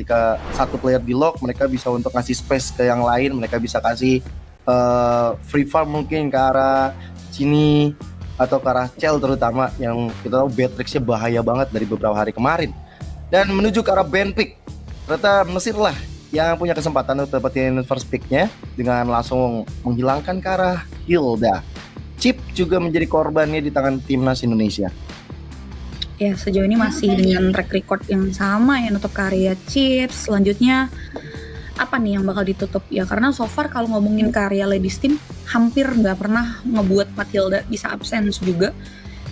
ketika satu player di lock, mereka bisa untuk ngasih space ke yang lain, mereka bisa kasih free farm mungkin ke arah sini atau ke arah Cell terutama yang kita tahu Beatrix-nya bahaya banget dari beberapa hari kemarin. Dan menuju ke arah ban pick, ternyata Mesir lah yang punya kesempatan untuk dapetin first pick-nya dengan langsung menghilangkan ke arah Hilda. Chip juga menjadi korbannya di tangan timnas Indonesia. Ya, sejauh ini masih dengan track record yang sama ya nutup karya Chips. Selanjutnya apa nih yang bakal ditutup ya, karena so far kalau ngomongin karya ladies team hampir nggak pernah ngebuat Matilda bisa absen juga.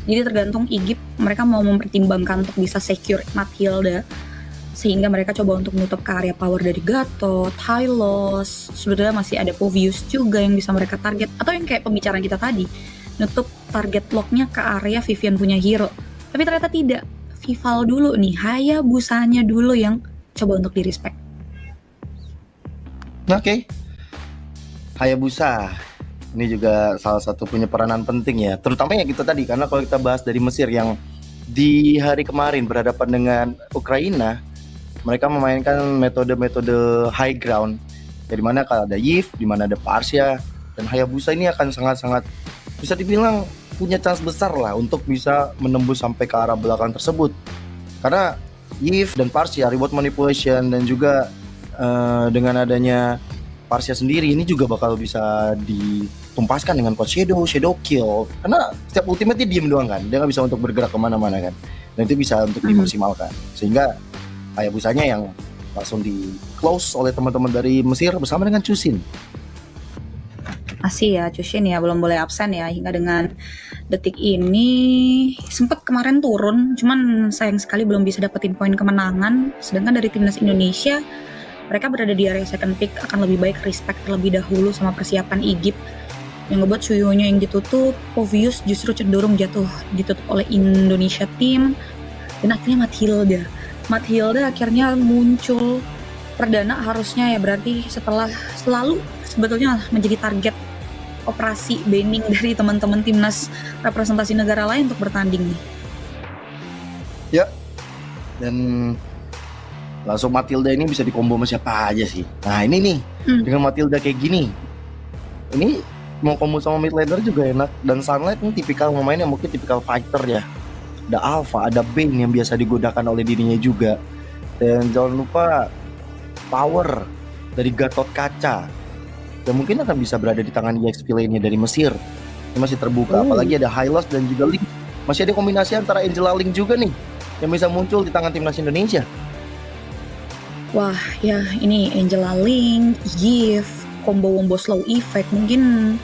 Jadi tergantung Igip mereka mau mempertimbangkan untuk bisa secure Matilda, sehingga mereka coba untuk menutup karya power dari Gatot, Hylos. Sebetulnya masih ada Povius juga yang bisa mereka target, atau yang kayak pembicaraan kita tadi, nutup target locknya ke area Vivian punya hero. Tapi ternyata tidak, Vival dulu nih, Hayabusanya dulu yang coba untuk di respect. Oke. Hayabusa ini juga salah satu punya peranan penting ya, terutama yang kita tadi, karena kalau kita bahas dari Mesir yang di hari kemarin berhadapan dengan Ukraina, mereka memainkan metode-metode high ground, dari mana kalau ada Yves, di mana ada Parsia, dan Hayabusa ini akan sangat-sangat bisa dibilang punya chance besar lah untuk bisa menembus sampai ke arah belakang tersebut, karena Yves dan Parsia reward manipulation dan juga dengan adanya Parsia sendiri ini juga bakal bisa ditumpaskan dengan Coach Shadow Kill, karena setiap ultimate dia diem doang kan, dia nggak bisa untuk bergerak kemana-mana kan, dan itu bisa untuk dimaksimalkan, sehingga Hayabusanya yang langsung di close oleh teman-teman dari Mesir bersama dengan Chusin. Masih ya, Chusin ya belum boleh absen ya hingga dengan detik ini. Sempat kemarin turun, cuman sayang sekali belum bisa dapetin poin kemenangan. Sedangkan dari timnas Indonesia, mereka berada di area second pick, akan lebih baik respect terlebih dahulu sama persiapan Igip yang ngebuat Suyonya yang ditutup. Povius justru cenderung ditutup oleh Indonesia tim, dan akhirnya Matilda akhirnya muncul perdana harusnya ya, berarti setelah selalu sebetulnya menjadi target operasi banning dari teman-teman timnas representasi negara lain untuk bertanding nih. Ya, dan langsung Matilda ini bisa dikombo sama siapa aja sih. Nah ini nih, dengan Matilda kayak gini, ini mau kombo sama mid laner juga enak. Dan Sunlight ini tipikal pemain yang mungkin tipikal fighter ya. Ada Alpha, ada Bane yang biasa digodakan oleh dirinya juga. Dan jangan lupa power dari Gatot Kaca, dan mungkin akan bisa berada di tangan EXP lainnya dari Mesir. Ini masih terbuka, apalagi ada Hylos dan juga Link. Masih ada kombinasi antara Angela Link juga nih yang bisa muncul di tangan timnas Indonesia. Wah ya, ini Angela Link, Yves, combo slow effect mungkin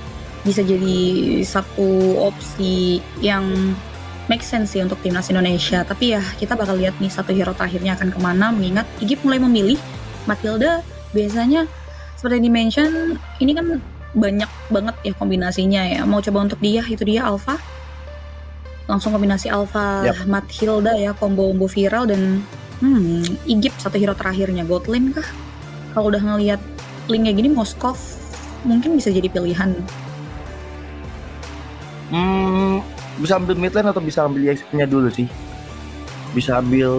bisa jadi satu opsi yang make sense sih untuk timnas Indonesia. Tapi ya kita bakal lihat nih satu hero terakhirnya akan kemana, mengingat Igip mulai memilih Matilda. Biasanya seperti yang di-mention, ini kan banyak banget ya kombinasinya ya. Mau coba untuk dia, itu dia Alpha. Langsung kombinasi Alpha, Matilda ya, combo viral. Dan Igip satu hero terakhirnya, Godlin kah? Kalau udah ngelihat linknya gini, Moskov mungkin bisa jadi pilihan. Bisa ambil mid lane atau bisa ambil EXP-nya dulu sih. Bisa ambil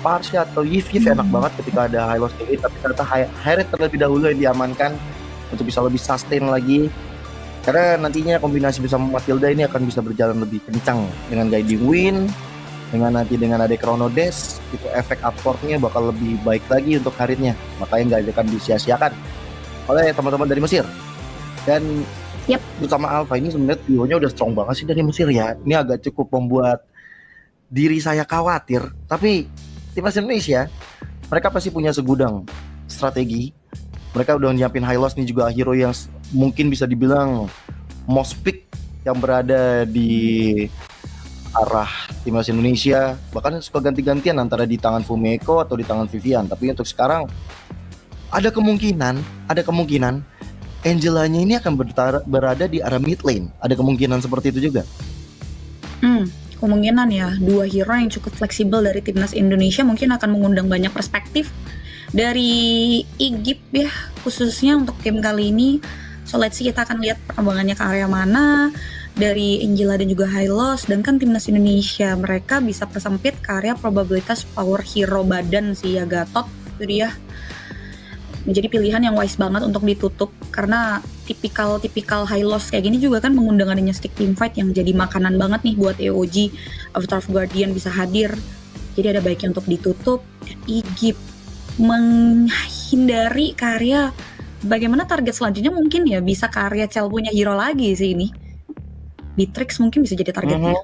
Parsia atau Yves enak banget ketika ada Hylos kayak gitu, tapi ternyata Hyred terlebih dahulu yang diamankan untuk bisa lebih sustain lagi, karena nantinya kombinasi bersama Matilda ini akan bisa berjalan lebih kencang dengan guiding win, dengan ada Chrono Dash, itu efek absorbnya bakal lebih baik lagi untuk Hyrednya, makanya nggak akan disia-siakan oleh teman-teman dari Mesir. Dan terutama Alpha ini sebenarnya trionya udah strong banget sih dari Mesir ya, ini agak cukup membuat diri saya khawatir, tapi timnas Indonesia mereka pasti punya segudang strategi. Mereka udah nyiapin Hylos nih, juga hero yang mungkin bisa dibilang most pick yang berada di arah timnas Indonesia. Bahkan suka ganti-gantian antara di tangan Fumeko atau di tangan Vivian. Tapi untuk sekarang ada kemungkinan Angelanya ini akan berada di arah mid lane. Ada kemungkinan seperti itu juga. Kemungkinan ya, dua hero yang cukup fleksibel dari timnas Indonesia mungkin akan mengundang banyak perspektif dari Igip ya, khususnya untuk game kali ini. So let's see, kita akan lihat perkembangannya ke area mana dari Angela dan juga Hylos. Dan kan timnas Indonesia mereka bisa persempit ke area probabilitas power hero badan sih ya, Gatot itu dia menjadi pilihan yang wise banget untuk ditutup, karena tipikal high loss kayak gini juga kan mengundang adanya stick teamfight yang jadi makanan banget nih buat AOG. Avatar of Guardian bisa hadir, jadi ada baiknya untuk ditutup. Dan Igip menghindari karya, bagaimana target selanjutnya mungkin ya bisa karya Cell punya hero lagi sih ini. Beatrix mungkin bisa jadi targetnya.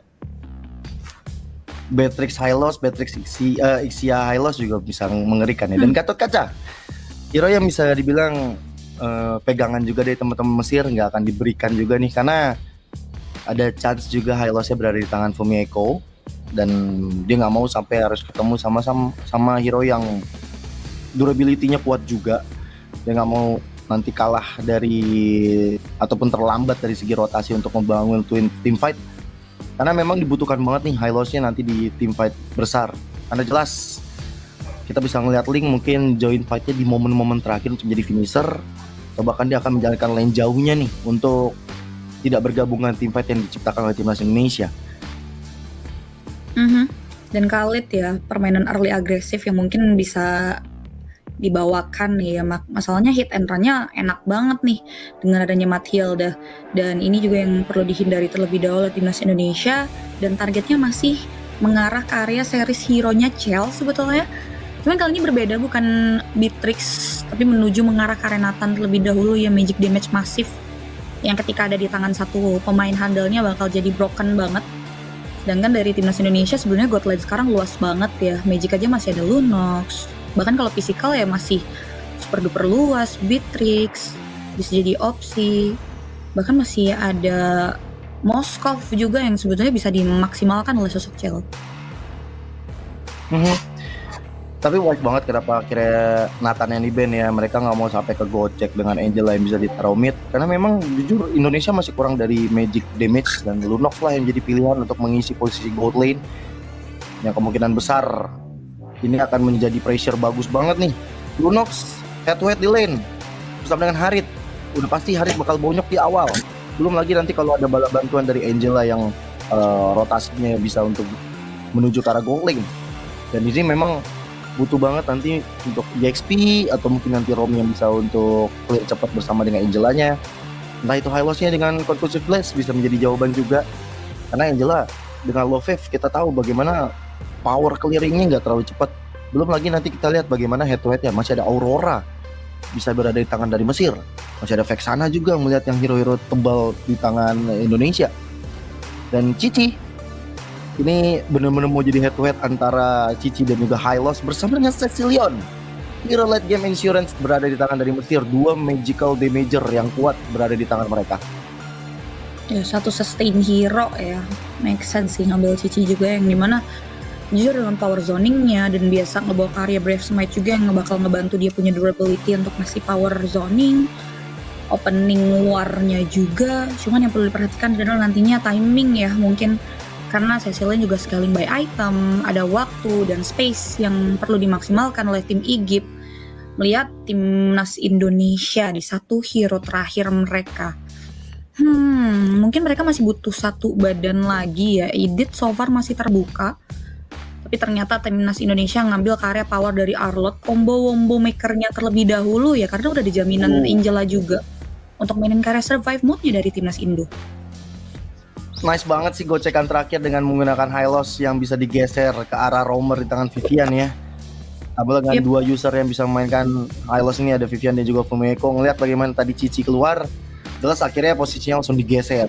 Beatrix Hylos, Beatrix Ixia Hylos juga bisa mengerikan ya. Dan Gatot Kaca, hero yang bisa dibilang pegangan juga dari teman-teman Mesir, nggak akan diberikan juga nih, karena ada chance juga Hylosnya berada di tangan Fumieko, dan dia nggak mau sampai harus ketemu sama hero yang durability-nya kuat juga. Dia nggak mau nanti kalah dari ataupun terlambat dari segi rotasi untuk membangun team fight, karena memang dibutuhkan banget nih Hylosnya nanti di team fight besar. Karena jelas kita bisa ngeliat Link mungkin join fightnya di momen-momen terakhir untuk jadi finisher, atau bahkan dia akan menjalankan lane jauhnya nih untuk tidak bergabung dengan team fight yang diciptakan oleh timnas Indonesia. Dan Khalid ya, permainan early agresif yang mungkin bisa dibawakan nih ya. Masalahnya hit and run-nya enak banget nih dengan adanya Mathilda, dan ini juga yang perlu dihindari terlebih dahulu timnas Indonesia. Dan targetnya masih mengarah ke area series hero-nya Chell sebetulnya, cuman kali ini berbeda, bukan Beatrix tapi menuju mengarah ke Renatan terlebih dahulu ya. Magic damage masif yang ketika ada di tangan satu pemain handalnya bakal jadi broken banget. Sedangkan dari timnas Indonesia sebenarnya God Line sekarang luas banget ya. Magic aja masih ada Lunox, bahkan kalau physical ya masih super duper luas. Beatrix bisa jadi opsi, bahkan masih ada Moskov juga yang sebetulnya bisa dimaksimalkan oleh sosok Chell. Tapi wise banget kenapa akhirnya Nathan yang di-ban ya. Mereka nggak mau sampai ke gocek dengan Angel yang bisa ditaruh mid, karena memang jujur Indonesia masih kurang dari magic damage, dan Lunox lah yang jadi pilihan untuk mengisi posisi gold lane yang kemungkinan besar ini akan menjadi pressure bagus banget nih. Lunox head to head di lane bersama dengan Harit, udah pasti Harit bakal bonyok di awal. Belum lagi nanti kalau ada bala bantuan dari Angela yang rotasinya bisa untuk menuju ke arah gold lane. Dan ini memang butuh banget nanti untuk EXP, atau mungkin nanti Rom yang bisa untuk clear cepat bersama dengan Angelanya. Entah itu Hylosnya dengan Conclusive Blast bisa menjadi jawaban juga, karena Angela dengan low wave kita tahu bagaimana power clearingnya nggak terlalu cepat. Belum lagi nanti kita lihat bagaimana head to head ya, masih ada Aurora bisa berada di tangan dari Mesir, masih ada Vexana juga melihat yang hero-hero tebal di tangan Indonesia. Dan Cici ini benar-benar mau jadi head to head antara Cici dan juga Hylos bersama dengan Cecilion. Hero late game insurance berada di tangan dari Mesir, dua magical damager yang kuat berada di tangan mereka. Ya, satu sustain hero ya, make sense sih ngambil Cici juga, yang dimana jujur dengan power zoningnya dan biasa ngebawa karya Brave Smite juga yang bakal ngebantu dia punya durability untuk ngasih power zoning, opening warnya juga. Cuman yang perlu diperhatikan adalah nantinya timing ya, mungkin karena Cecilion juga scaling by item, ada waktu dan space yang perlu dimaksimalkan oleh tim Igip. Melihat timnas Indonesia di satu hero terakhir mereka, mungkin mereka masih butuh satu badan lagi ya. Edit so far masih terbuka, tapi ternyata timnas Indonesia ngambil karya power dari Arlott, combo-wombo makernya terlebih dahulu ya, karena udah dijaminan Angela juga untuk mainin karya survive mode-nya dari timnas Indo. Nice banget sih gocekan terakhir dengan menggunakan Hylos yang bisa digeser ke arah roamer di tangan Vivian ya. Apalagi dengan dua user yang bisa memainkan Hylos ini, ada Vivian dan juga Fumieko. Ngelihat bagaimana tadi Cici keluar, jelas akhirnya posisinya langsung digeser.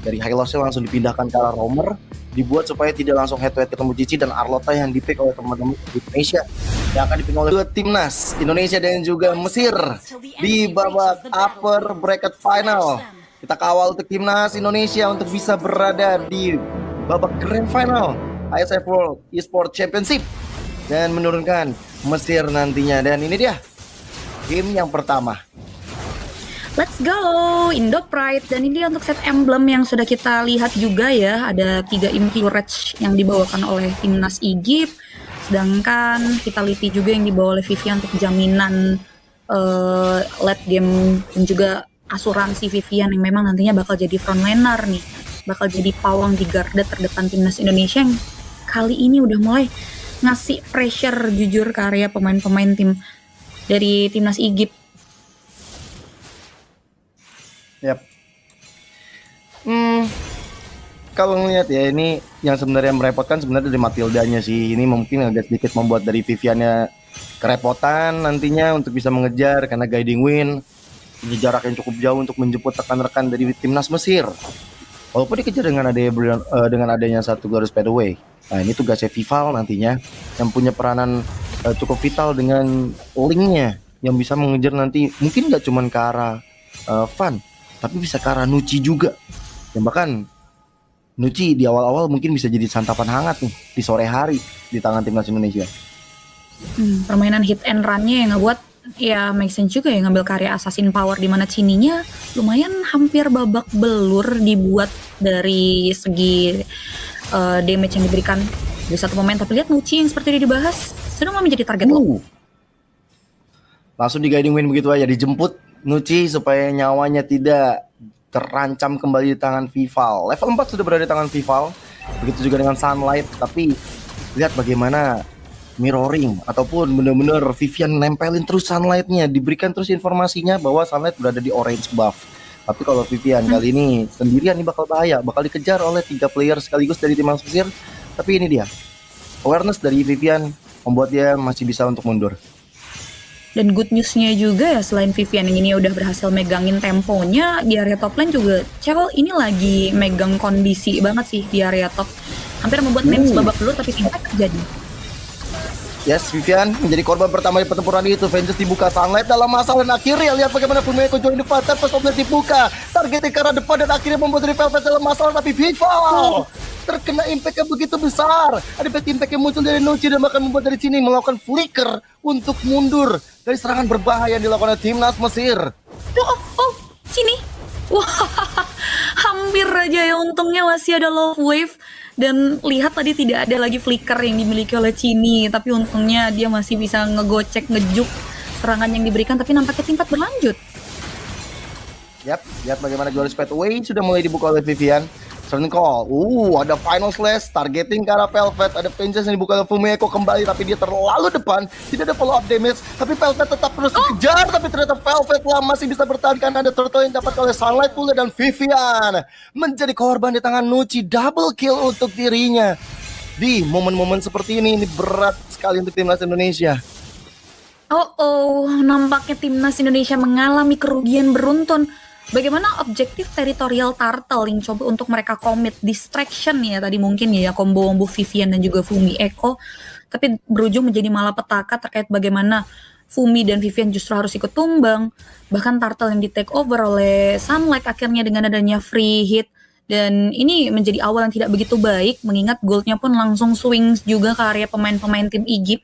Dari Hylosnya langsung dipindahkan ke arah roamer, dibuat supaya tidak langsung head to head ketemu Cici, dan Arlota yang dipick oleh teman-teman Indonesia yang akan dipick oleh dua timnas Indonesia dan juga Mesir di babak upper bracket final. Kita kawal untuk timnas Indonesia untuk bisa berada di babak grand final ISF World Esports Championship dan menurunkan Mesir nantinya. Dan ini dia game yang pertama. Let's go Indo Pride. Dan ini untuk set emblem yang sudah kita lihat juga ya, ada 3 Impurage yang dibawakan oleh timnas Egypt, sedangkan Vitality juga yang dibawa oleh Vivian untuk jaminan late game, dan juga asuransi Vivian yang memang nantinya bakal jadi frontlaner nih, bakal jadi pawang di garda terdepan timnas Indonesia yang kali ini udah mulai ngasih pressure jujur ke area pemain-pemain tim dari timnas Egypt. Yap. Kalau ngeliat ya ini yang sebenarnya merepotkan sebenarnya dari Matildanya sih. Ini mungkin agak sedikit membuat dari Viviannya kerepotan nantinya untuk bisa mengejar karena guiding win punya jarak yang cukup jauh untuk menjemput rekan-rekan dari timnas Mesir. Walaupun dikejar dengan adanya satu garis fadeaway. Nah ini tugasnya Vival nantinya yang punya peranan cukup vital dengan linknya yang bisa mengejar nanti mungkin nggak cuma ke arah Van tapi bisa ke arah Nucci juga. Yang bahkan Nucci di awal-awal mungkin bisa jadi santapan hangat nih di sore hari di tangan timnas Indonesia. Permainan hit and run-nya yang ngebuat ya make sense juga ya ngambil karya Assassin Power di mana Cininya lumayan hampir babak belur dibuat dari segi damage yang diberikan di satu momen. Tapi lihat Nucci yang seperti tadi dibahas sudah mau menjadi target lo. Langsung di guiding win begitu aja dijemput Nucci supaya nyawanya tidak terancam kembali di tangan Vival. Level 4 sudah berada di tangan Vival. Begitu juga dengan Sunlight. Tapi lihat bagaimana mirroring ataupun benar-benar Vivian nempelin terus Sunlight-nya, diberikan terus informasinya bahwa Sunlight berada di orange buff. Tapi kalau Vivian kali ini sendirian ini bakal bahaya, bakal dikejar oleh 3 player sekaligus dari timnas Mesir. Tapi ini dia, awareness dari Vivian membuat dia masih bisa untuk mundur. Dan good news-nya juga ya selain Vivian yang ini udah berhasil megangin temponya di area top lane juga Cel ini lagi megang kondisi banget sih di area top. Hampir membuat Names babak belur tapi tidak terjadi. Yes, Vivian menjadi korban pertama di pertempuran itu. Vengeance dibuka, Sunlight dalam masalah dan akhirnya lihat bagaimana Fumeko join depan. Tempest Oblet dibuka, targetnya ke arah depan dan akhirnya membuat dari Velvet dalam masalah. Tapi Vival terkena impact yang begitu besar. Ada impact yang muncul dari Nucci dan bahkan membuat dari sini melakukan flicker untuk mundur dari serangan berbahaya yang dilakukan oleh timnas Mesir. Sini. Wah, hampir aja ya untungnya masih ada Love Wave. Dan lihat tadi tidak ada lagi flicker yang dimiliki oleh Cini, tapi untungnya dia masih bisa ngegocek, ngejuk serangan yang diberikan, tapi nampaknya tingkat berlanjut. Yap, lihat bagaimana Glorious Pathway sudah mulai dibuka oleh Vivian. Turn call, ada final slash, targeting ke arah Velvet, ada Vengeance yang dibuka oleh Fumeko kembali, tapi dia terlalu depan, tidak ada follow up damage, tapi Velvet tetap terus dikejar, tapi ternyata Velvet lah masih bisa bertahan karena ada turtle yang dapat oleh Sunlight pula dan Vivian menjadi korban di tangan Nucci, double kill untuk dirinya. Di momen-momen seperti ini berat sekali untuk timnas Indonesia. Nampaknya timnas Indonesia mengalami kerugian beruntun. Bagaimana objektif teritorial Turtle yang coba untuk mereka commit distraction ya tadi mungkin ya combo Vivian dan juga Fumi Eko, tapi berujung menjadi malapetaka terkait bagaimana Fumi dan Vivian justru harus ikut tumbang, bahkan Turtle yang di take over oleh Sunlight akhirnya dengan adanya free hit, dan ini menjadi awal yang tidak begitu baik mengingat goldnya pun langsung swing juga ke area pemain-pemain tim Egypt.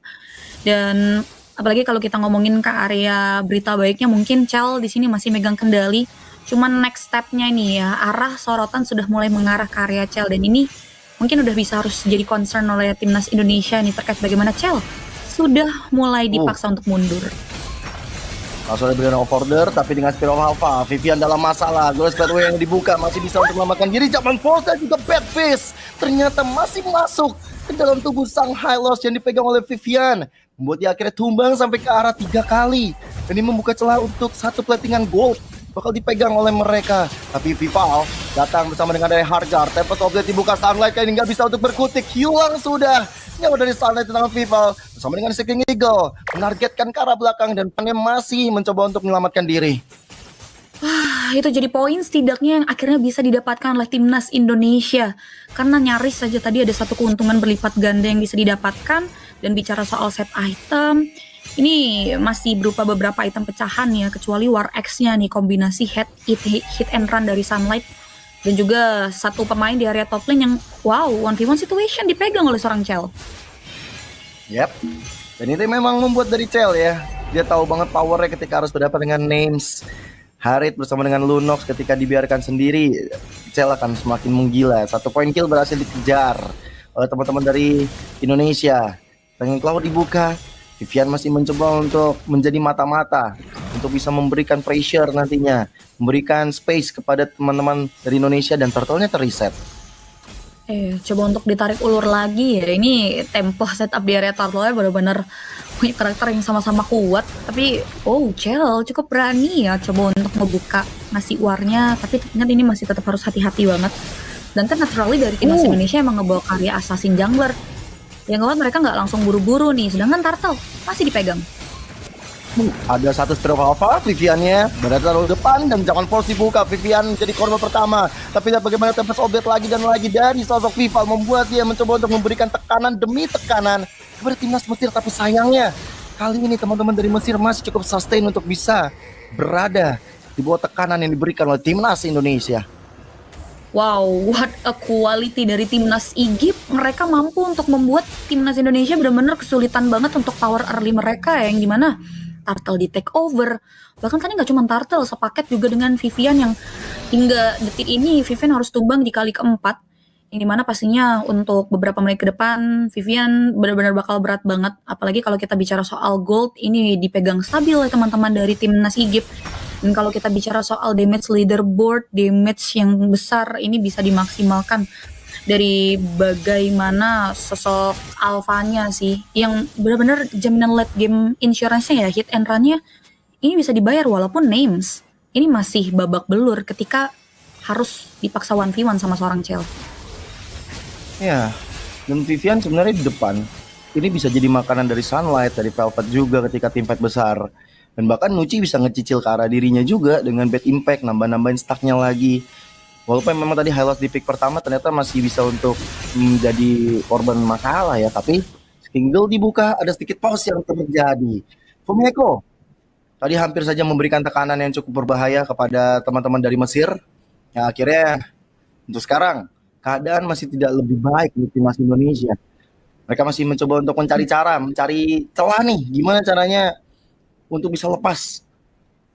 Dan apalagi kalau kita ngomongin ke area berita baiknya mungkin Cel di sini masih megang kendali. Cuman next step-nya ini ya, arah sorotan sudah mulai mengarah ke area Cel, dan ini mungkin udah bisa harus jadi concern oleh timnas Indonesia nih terkait bagaimana Cel sudah mulai dipaksa untuk mundur. Langsung ada berikan order, tapi dengan Spear of Alpha, Vivian dalam masalah. Glorious Pathway yang dibuka masih bisa untuk menyelamatkan diri. Jaman Force dan juga Badfish ternyata masih masuk ke dalam tubuh sang High Loss yang dipegang oleh Vivian, membuat dia akhirnya tumbang sampai ke arah 3 kali. Dan ini membuka celah untuk satu platingan gold bakal dipegang oleh mereka. Tapi Vival datang bersama dengan dari Harjar. Tempest Oblet dibuka, Sunlight kali ini nggak bisa untuk berkutik. Hilang sudah nyawa dari Sunlight tentang Vival bersama dengan Seeking Eagle menargetkan ke arah belakang dan pannya masih mencoba untuk menyelamatkan diri. Wah, itu jadi poin setidaknya yang akhirnya bisa didapatkan oleh timnas Indonesia. Karena nyaris saja tadi ada satu keuntungan berlipat ganda yang bisa didapatkan. Dan bicara soal set item, ini masih berupa beberapa item pecahan ya, kecuali War X-nya nih, kombinasi hit and run dari Sunlight. Dan juga satu pemain di area top lane yang wow, 1v1 situation dipegang oleh seorang Cel. Yap, dan itu memang membuat dari Cel ya. Dia tahu banget powernya ketika harus berhadapan dengan Names. Harit bersama dengan Lunox ketika dibiarkan sendiri, Cel akan semakin menggila. 1 point kill berhasil dikejar oleh teman-teman dari Indonesia. Dengan Cloud dibuka, Vivian masih mencoba untuk menjadi mata-mata untuk bisa memberikan pressure nantinya, memberikan space kepada teman-teman dari Indonesia dan turtle-nya terreset. Coba untuk ditarik ulur lagi ya, ini tempo setup di area turtle-nya bener-bener punya karakter yang sama-sama kuat, tapi Chell cukup berani ya coba untuk ngebuka ngasih warnya, tapi ingat ini masih tetap harus hati-hati banget. Dan kan naturally dari timnas Indonesia emang ngebawa karya assassin jungler. Yang gawat mereka nggak langsung buru-buru nih, sedangkan turtle masih dipegang. Ada satu Spirit of Alpha, Viviannya berada di depan dan jangan force dibuka. Vivian jadi korban pertama, tapi lihat bagaimana Tempest update lagi dan lagi dari sosok Vival membuat dia mencoba untuk memberikan tekanan demi tekanan kepada timnas Mesir. Tapi sayangnya kali ini teman-teman dari Mesir masih cukup sustain untuk bisa berada di bawah tekanan yang diberikan oleh timnas Indonesia. Wow, what a quality dari timnas Egypt. Mereka mampu untuk membuat timnas Indonesia benar-benar kesulitan banget untuk power early mereka, yang dimana Turtle di take over. Bahkan tadi nggak cuma Turtle, sepaket juga dengan Vivian yang hingga detik ini Vivian harus tumbang di kali keempat. Yang dimana pastinya untuk beberapa menit ke depan Vivian benar-benar bakal berat banget. Apalagi kalau kita bicara soal gold, ini dipegang stabil oleh teman-teman dari timnas Egypt. Dan kalau kita bicara soal damage leaderboard, damage yang besar ini bisa dimaksimalkan dari bagaimana sosok alfanya sih, yang benar-benar jaminan late game insurance-nya ya, hit and run-nya ini bisa dibayar walaupun names ini masih babak belur ketika harus dipaksa 1v1 sama seorang Chell. Ya, dan Vivian sebenarnya di depan ini bisa jadi makanan dari Sunlight, dari Velvet juga ketika tim fight besar. Dan bahkan Nuci bisa ngecicil ke arah dirinya juga dengan bad impact, nambah-nambahin stacknya lagi. Walaupun memang tadi highlight di pick pertama ternyata masih bisa untuk menjadi korban masalah ya, tapi single dibuka ada sedikit pause yang terjadi. Fumeko tadi hampir saja memberikan tekanan yang cukup berbahaya kepada teman-teman dari Mesir. Ya akhirnya untuk sekarang keadaan masih tidak lebih baik di timnas Indonesia. Mereka masih mencoba untuk mencari cara, mencari celah nih, gimana caranya untuk bisa lepas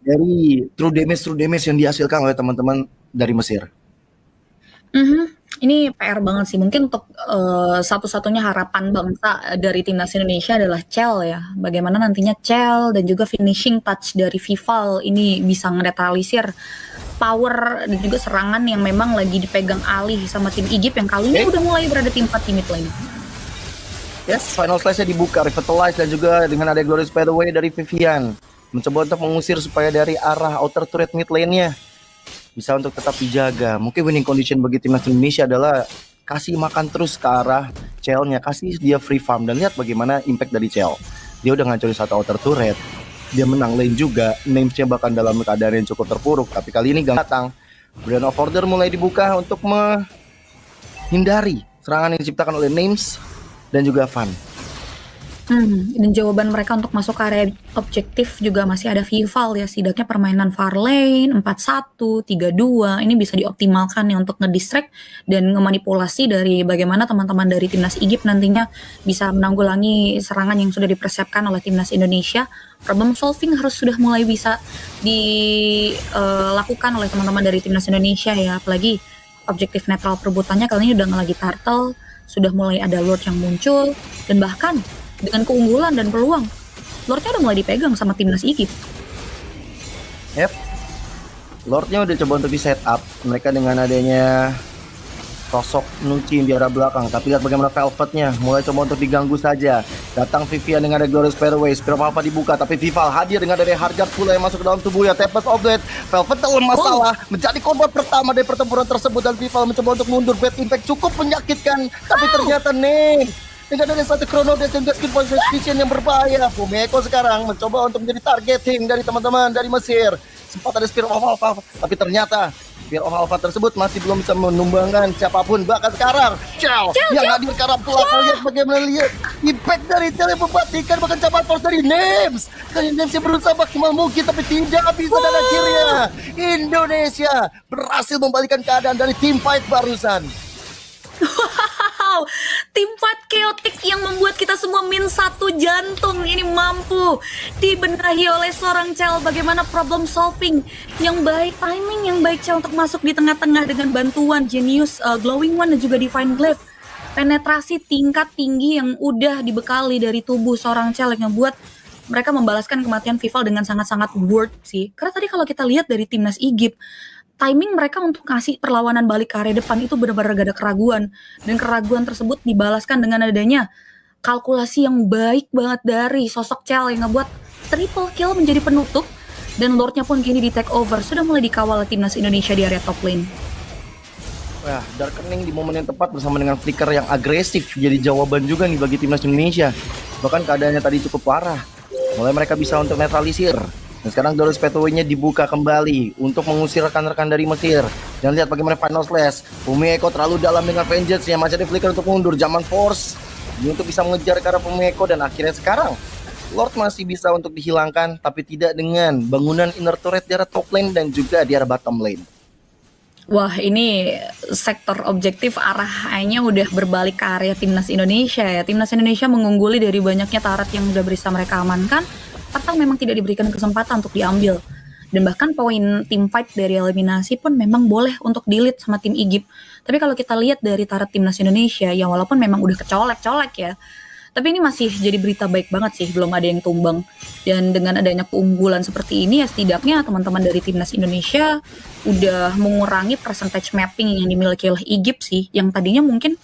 dari true damage yang dihasilkan oleh teman-teman dari Mesir. Ini PR banget sih. Mungkin untuk satu-satunya harapan bangsa dari timnas Indonesia adalah Chell ya. Bagaimana nantinya Chell dan juga finishing touch dari Vival ini bisa ngenetralisir power dan juga serangan yang memang lagi dipegang alih sama tim Egypt yang kali ini udah mulai berada di 4 di mid lane. Yes, final slash-nya dibuka, revitalize dan juga dengan ada Glorious Pathway dari Vivian. Mencoba untuk mengusir supaya dari arah outer turret mid lane-nya bisa untuk tetap dijaga. Mungkin winning condition bagi timnas Indonesia adalah kasih makan terus ke arah Chell-nya, kasih dia free farm dan lihat bagaimana impact dari Chell. Dia udah ngancurin satu outer turret, dia menang lane juga, names-nya bahkan dalam keadaan yang cukup terpuruk. Tapi kali ini gak datang. Brand of Order mulai dibuka untuk menghindari serangan yang diciptakan oleh names dan juga Van. Dan jawaban mereka untuk masuk ke area objektif juga masih ada Vival ya, setidaknya permainan far lane 4-1, 3-2 ini bisa dioptimalkan ya untuk ngedistract dan ngemanipulasi dari bagaimana teman-teman dari timnas Egypt nantinya bisa menanggulangi serangan yang sudah dipersiapkan oleh timnas Indonesia. Problem solving harus sudah mulai bisa dilakukan oleh teman-teman dari timnas Indonesia ya, apalagi objektif netral perebutannya kali ini udah nggak lagi Turtle, sudah mulai ada Lord yang muncul, dan bahkan dengan keunggulan dan peluang Lordnya udah mulai dipegang sama timnas Egypt. Yep, Lordnya udah coba untuk di setup mereka dengan adanya sosok Nuci di arah belakang. Tapi lihat bagaimana Velvetnya mulai coba untuk diganggu saja. Datang Vivian dengan ada Glorious Pathway, Spirit of Alpha dibuka, tapi Vival hadir dengan dari Hardguard pula yang masuk ke dalam tubuhnya. Tempest of Death, Velvet dalam masalah, menjadi korban pertama dari pertempuran tersebut dan Vival mencoba untuk mundur. Bad impact cukup menyakitkan, tapi ternyata nih dengan ada satu Chrono Dash dan Gaskin Position yang berbahaya. Fumeko sekarang mencoba untuk menjadi targeting dari teman-teman dari Mesir. Sempat ada Spirit of Alpha, tapi ternyata Spirit of Alpha tersebut masih belum bisa menumbangkan siapapun. Bahkan sekarang Chell yang hadir karena pelaku, lihat bagaimana lihat impact dari Chell yang membatikan bahkan capan force dari Names. Dari Names yang berusaha maksimal mungkin tapi tidak bisa, dan akhirnya Indonesia berhasil membalikan keadaan dari team fight barusan. Wow, tim fight chaotic yang membuat kita semua min 1 jantung ini mampu dibenahi oleh seorang Chell. Bagaimana problem solving yang baik, timing yang baik Chell untuk masuk di tengah-tengah dengan bantuan Genius, Glowing One dan juga Divine Glaive. Penetrasi tingkat tinggi yang udah dibekali dari tubuh seorang Chell yang membuat mereka membalaskan kematian Vival dengan sangat-sangat worth sih. Karena tadi kalau kita lihat dari timnas Egypt, timing mereka untuk ngasih perlawanan balik ke area depan itu benar-benar gak ada keraguan. Dan keraguan tersebut dibalaskan dengan adanya kalkulasi yang baik banget dari sosok Chell yang ngebuat triple kill menjadi penutup. Dan Lordnya pun kini di take over, sudah mulai dikawal timnas Indonesia di area top lane. Wah, Darkening di momen yang tepat bersama dengan Flicker yang agresif jadi jawaban juga nih bagi timnas Indonesia. Bahkan keadaannya tadi cukup parah. Mulai mereka bisa untuk netralisir. Dan sekarang Darius Pathway-nya dibuka kembali untuk mengusir rekan-rekan dari Mesir. Dan lihat bagaimana Final Slash. Pumieko terlalu dalam dengan Vengeance-nya. Masih ada Flicker untuk mundur. Zaman Force ini untuk bisa mengejar ke arah Pumieko. Dan akhirnya sekarang Lord masih bisa untuk dihilangkan, tapi tidak dengan bangunan inner turret di arah top lane dan juga di arah bottom lane. Wah, ini sektor objektif arahnya udah berbalik ke area timnas Indonesia ya. Timnas Indonesia mengungguli dari banyaknya turret yang udah bisa mereka amankan, atau memang tidak diberikan kesempatan untuk diambil. Dan bahkan poin team fight dari eliminasi pun memang boleh untuk di-lead sama tim Egypt. Tapi kalau kita lihat dari turret timnas Indonesia, yang walaupun memang udah kecolek-colek ya, tapi ini masih jadi berita baik banget sih, belum ada yang tumbang. Dan dengan adanya keunggulan seperti ini ya setidaknya teman-teman dari timnas Indonesia udah mengurangi percentage mapping yang dimiliki oleh Egypt sih, yang tadinya mungkin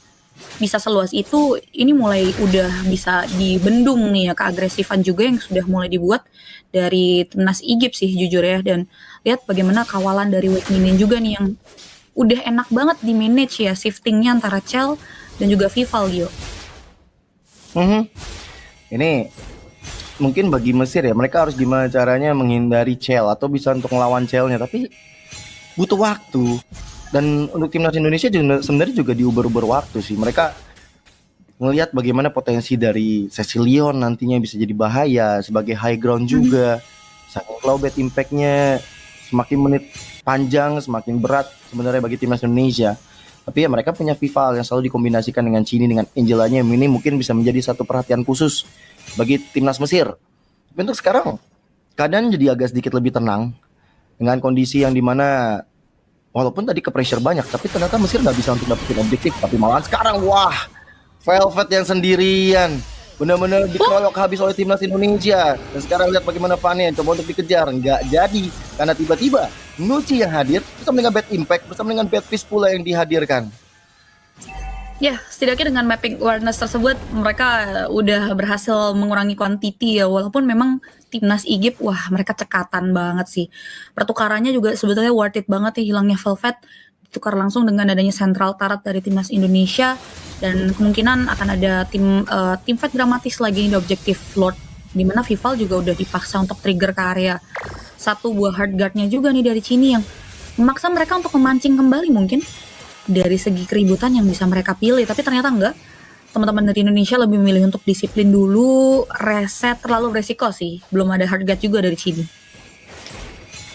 bisa seluas itu, ini mulai udah bisa dibendung nih ya, keagresifan juga yang sudah mulai dibuat dari timnas Egypt sih jujur ya. Dan lihat bagaimana kawalan dari Wake Minion juga nih yang udah enak banget di manage ya, shiftingnya antara Chell dan juga Vival Gio. Ini mungkin bagi Mesir ya, mereka harus gimana caranya menghindari Chell atau bisa untuk melawan Chell-nya, tapi butuh waktu. Dan untuk timnas Indonesia juga sebenarnya juga diuber-uber waktu sih. Mereka melihat bagaimana potensi dari Cecilion nantinya bisa jadi bahaya sebagai high ground juga. Saking low bad impact-nya, semakin menit panjang semakin berat sebenarnya bagi timnas Indonesia. Tapi ya mereka punya Vival yang selalu dikombinasikan dengan Chini dengan Angelanya, ini mungkin bisa menjadi satu perhatian khusus bagi timnas Mesir. Tapi untuk sekarang keadaan jadi agak sedikit lebih tenang dengan kondisi yang dimana walaupun tadi ke pressure banyak, tapi ternyata Mesir nggak bisa untuk dapetin objektif. Tapi malahan sekarang wah, Velvet yang sendirian benar-benar dikeroyok habis oleh timnas Indonesia. Dan sekarang lihat bagaimana Fanny coba untuk dikejar, nggak jadi karena tiba-tiba Nuci yang hadir bersama dengan Bad Impact, bersama dengan Bad Fist pula yang dihadirkan. Ya, setidaknya dengan mapping awareness tersebut mereka udah berhasil mengurangi quantity ya, walaupun memang timnas Egypt wah mereka cekatan banget sih. Pertukarannya juga sebetulnya worth it banget ya, hilangnya Velvet ditukar langsung dengan adanya central turret dari timnas Indonesia, dan kemungkinan akan ada tim fight dramatis lagi di objektif Lord, dimana Vival juga udah dipaksa untuk trigger ke area satu buah hard guard-nya juga nih dari Chini yang memaksa mereka untuk memancing kembali mungkin dari segi keributan yang bisa mereka pilih. Tapi ternyata enggak, teman-teman dari Indonesia lebih memilih untuk disiplin dulu, reset, terlalu resiko sih, belum ada hard guard juga dari Chini.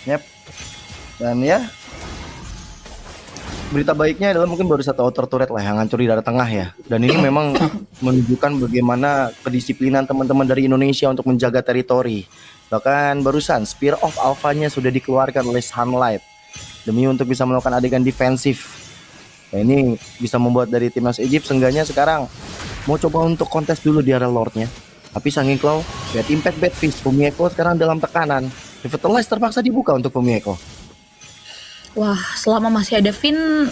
Yep. Dan ya berita baiknya adalah mungkin baru satu outer turret lah yang hancur di daerah tengah ya. Dan ini memang menunjukkan bagaimana kedisiplinan teman-teman dari Indonesia untuk menjaga teritori. Bahkan barusan Spear of Alpha-nya sudah dikeluarkan oleh Sunlight demi untuk bisa melakukan adegan defensif. Nah, ini bisa membuat dari timnas Egypt seenggaknya sekarang mau coba untuk kontes dulu di area Lord-nya. Tapi Sangin Claw, Bad Impact, Bad Fist, Pumieko sekarang dalam tekanan. Revitalize terpaksa dibuka untuk Pumieko. Wah, selama masih ada Finn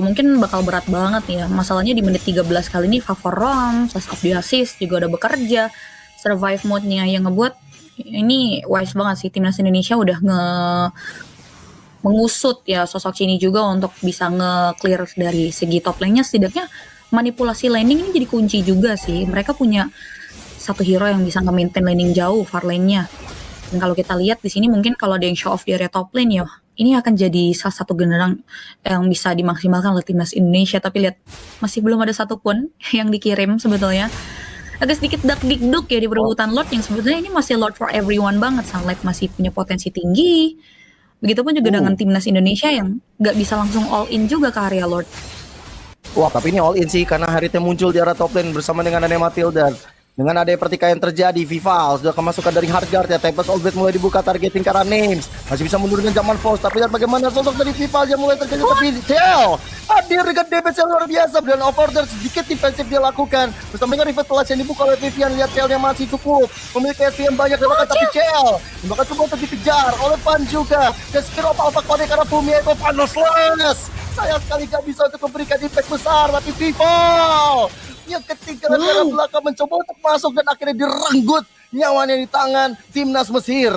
mungkin bakal berat banget ya. Masalahnya di menit 13 kali ini Favor Rom, Slash of the Assist juga udah bekerja. Survive mode-nya yang ngebuat ini wise banget sih, timnas Indonesia udah mengusut ya sosok Chini juga untuk bisa nge-clear dari segi top lane-nya. Setidaknya manipulasi landing ini jadi kunci juga sih. Mereka punya satu hero yang bisa nge-maintain landing jauh, far lane-nya. Dan kalau kita lihat di sini mungkin kalau ada yang show off di area top lane ya, ini akan jadi salah satu generang yang bisa dimaksimalkan oleh timnas Indonesia. Tapi lihat, masih belum ada satupun yang dikirim sebetulnya. Agak sedikit dak-dikduk ya di perebutan Lord, yang sebetulnya ini masih Lord for everyone banget. Sunlight masih punya potensi tinggi. Begitupun juga dengan timnas Indonesia yang nggak bisa langsung all in juga ke area Lord. Wah, tapi ini all in sih karena Haritnya muncul di arah top lane bersama dengan Anne Matilda. Dengan ada pertikaian terjadi, Vival sudah kemasukan dari Hardguard ya. Tempest Orbit mulai dibuka targeting ke arah Names. Masih bisa menurunkan zaman Force, tapi lihat bagaimana sosok dari Vival yang mulai terjadi. Tapi Cell hadir dengan damage yang luar biasa. Dan over-order sedikit defensif dia lakukan. Bersama dengan revitalize yang dibuka oleh Vivian. Lihat Cell yang masih cukup memiliki SPM banyak. Tapi Cell bahkan coba untuk dikejar oleh Pan juga. Dan Spiro Alpha Connect karena Bumi itu Final Slash. Sayang sekali gak bisa untuk memberikan impact besar. Tapi Vival yang ketiga dari belakang mencoba untuk masuk dan akhirnya direnggut nyawanya di tangan timnas Mesir.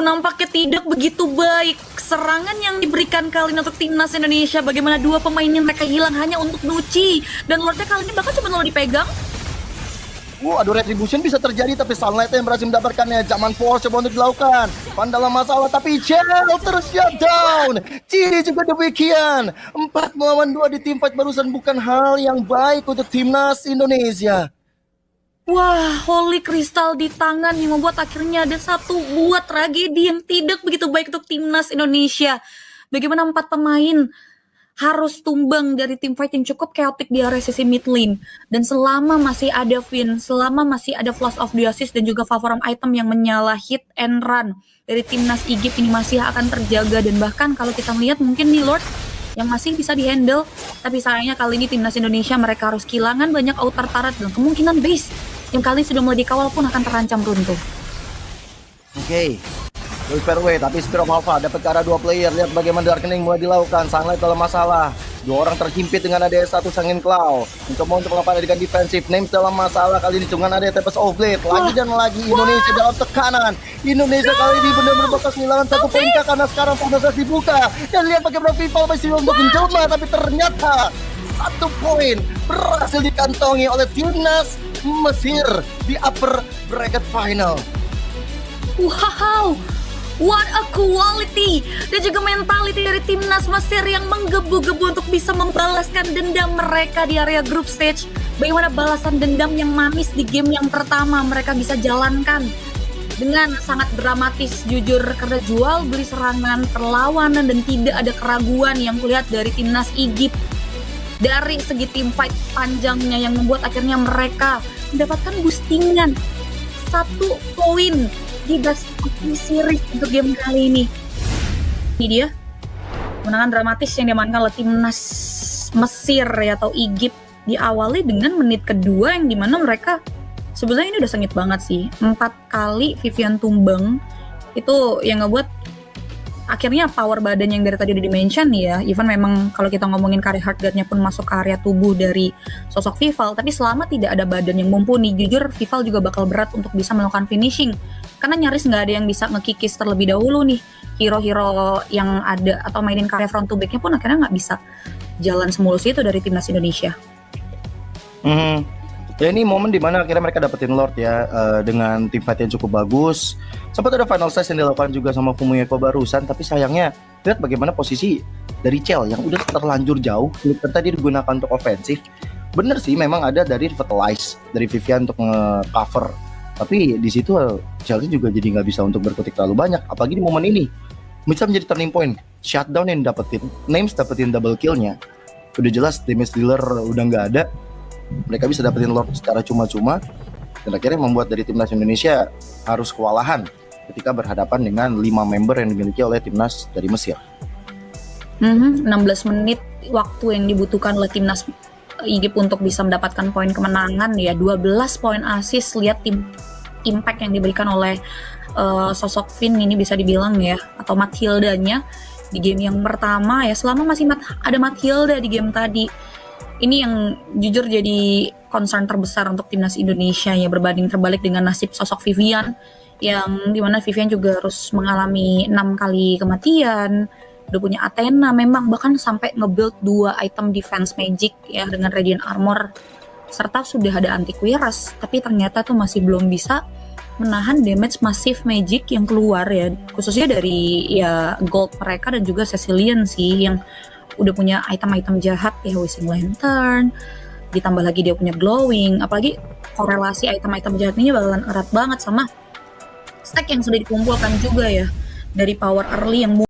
Nampaknya tidak begitu baik serangan yang diberikan kali ini untuk timnas Indonesia. Bagaimana dua pemain yang mereka hilang hanya untuk Nuci dan Lordnya kali ini bahkan cuma lo dipegang. Aduh, retribution bisa terjadi tapi Sunlight yang berhasil mendapatkannya. Zaman Force coba untuk dilakukan. Pan dalam masalah tapi Cell terus down. Ciri juga demikian. 4 melawan 2 di teamfight barusan bukan hal yang baik untuk timnas Indonesia. Wah, Holy Crystal di tangan yang membuat akhirnya ada satu buah tragedi yang tidak begitu baik untuk timnas Indonesia. Bagaimana 4 pemain harus tumbang dari tim fight yang cukup chaotic di area sisi mid lane. Dan selama masih ada Finn, selama masih ada Flash of Diasis dan juga Favorum item yang menyala hit and run dari timnas Egypt ini masih akan terjaga. Dan bahkan kalau kita melihat mungkin nih Lord yang masih bisa dihandle, tapi sayangnya kali ini timnas Indonesia mereka harus kehilangan banyak outer turret dan kemungkinan base yang kali ini sudah mulai dikawal pun akan terancam runtuh. Oke. Dari Fairway, tapi Spear of Alpha dapat ke arah 2 player. Lihat bagaimana Darkening mulai dilakukan. Sunlight dalam masalah. 2 orang terhimpit dengan ada S1 Sangin Claw. Mencoba untuk melakukan adegan defensif. Names dalam masalah kali ini dengan ada Tempest of Blade. Lagi dan lagi Indonesia dalam tekanan. Indonesia kali ini benar-benar bakal kehilangan 1 poin karena sekarang proses dibuka. Dan lihat bagaimana Vival masih untuk menjelma, tapi ternyata 1 poin berhasil dikantongi oleh timnas Mesir di upper bracket final. Wow, what a quality dan juga mentality dari timnas Mesir yang menggebu-gebu untuk bisa membalaskan dendam mereka di area group stage. Bagaimana balasan dendam yang manis di game yang pertama mereka bisa jalankan dengan sangat dramatis jujur karena jual beli serangan perlawanan dan tidak ada keraguan yang kulihat dari timnas Egypt. Dari segi tim fight panjangnya yang membuat akhirnya mereka mendapatkan boostingan 1 poin di best of series untuk game kali ini. Ini dia kemenangan dramatis yang diamankan oleh timnas Mesir ya, atau Egypt, diawali dengan menit kedua yang dimana mereka sebenarnya ini udah sengit banget sih. 4 kali Vivian tumbang itu yang ngebuat akhirnya power badan yang dari tadi udah di-mention ya, even memang kalau kita ngomongin carry hard guard-nya pun masuk ke area tubuh dari sosok Vival, tapi selama tidak ada badan yang mumpuni, jujur Vival juga bakal berat untuk bisa melakukan finishing, karena nyaris nggak ada yang bisa ngekikis terlebih dahulu nih hero-hero yang ada atau mainin karya front to back-nya pun akhirnya nggak bisa jalan semulus itu dari timnas Indonesia. Ya ini momen dimana akhirnya mereka dapetin Lord ya, dengan tim fight yang cukup bagus. Sempat ada final size yang dilakukan juga sama Fumuyeko barusan, tapi sayangnya lihat bagaimana posisi dari Cell yang udah terlanjur jauh. Filter tadi digunakan untuk ofensif. Bener sih memang ada dari Revitalize dari Vivian untuk nge-cover, tapi di situ Cell juga jadi nggak bisa untuk berkutik terlalu banyak. Apalagi di momen ini bisa menjadi turning point. Shutdown yang dapetin, Names dapetin double kill-nya. Udah jelas damage dealer udah nggak ada. Mereka bisa dapetin Lord secara cuma-cuma dan akhirnya membuat dari timnas Indonesia harus kewalahan ketika berhadapan dengan 5 member yang dimiliki oleh timnas dari Mesir. 16 menit waktu yang dibutuhkan oleh timnas Egypt untuk bisa mendapatkan poin kemenangan ya, 12 poin assist. Lihat tim impact yang diberikan oleh sosok Finn ini bisa dibilang ya, atau Mathilda-nya di game yang pertama ya, selama masih ada Mathilda di game tadi. Ini yang jujur jadi concern terbesar untuk timnas Indonesia ya, berbanding terbalik dengan nasib sosok Vivian yang dimana Vivian juga harus mengalami 6 kali kematian, udah punya Athena memang, bahkan sampai nge-build 2 item defense magic ya dengan Radiant Armor, serta sudah ada anti-Quiras, tapi ternyata tuh masih belum bisa menahan damage masif magic yang keluar ya, khususnya dari ya gold mereka dan juga Cecilian sih yang udah punya item-item jahat ya, Wishing Lantern, ditambah lagi dia punya glowing, apalagi korelasi item-item jahat ini bakalan erat banget sama stack yang sudah dikumpulkan juga ya dari power early yang